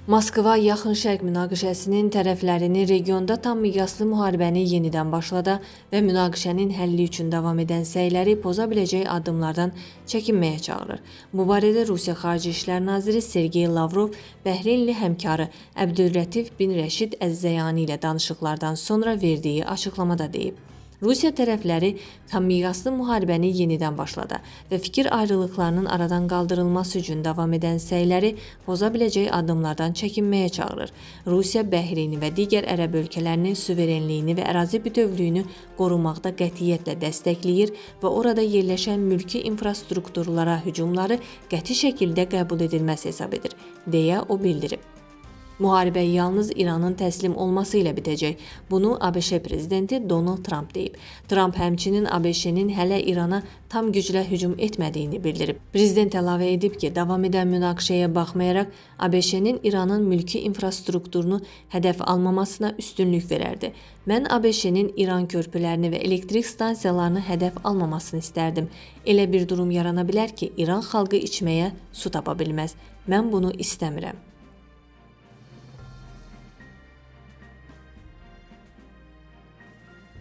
Moskva Yaxın Şərq münaqişəsinin tərəflərini regionda tam miqyaslı müharibəni yenidən başlada və münaqişənin həlli üçün davam edən səyləri poza biləcək addımlardan çəkinməyə çağırır. Bu barədə Rusiya Xarici İşlər Naziri Sergey Lavrov Bəhreynli həmkarı Əbdüllətif bin Rəşid Əzzəyani ilə danışıqlardan sonra verdiyi açıqlamada deyib. Rusiya tərəfləri tam miqyaslı müharibəni yenidən başlada və fikir ayrılıqlarının aradan qaldırılması üçün davam edən səyləri poza biləcək addımlardan çəkinməyə çağırır. Rusiya Bəhreyni və digər ərəb ölkələrinin suverenliyini və ərazi bütövlüyünü qorumaqda qətiyyətlə dəstəkləyir və orada yerləşən mülki infrastrukturlara hücumları qəti şəkildə qəbul edilməz hesab edir, deyə o bildirib. Müharibə yalnız İranın təslim olması ilə bitəcək. Bunu ABŞ prezidenti Donald Trump deyib. Trump həmçinin ABŞ-nin hələ İrana tam güclə hücum etmədiyini bildirib. Prezident əlavə edib ki, davam edən münaqişəyə baxmayaraq ABŞ-nin İranın mülki infrastrukturunu hədəf almamasına üstünlük verərdi. Mən ABŞ-nin İran körpülərini və elektrik stansiyalarını hədəf almamasını istərdim. Elə bir durum yarana bilər ki, İran xalqı içməyə su tapa bilməz. Mən bunu istəmirəm.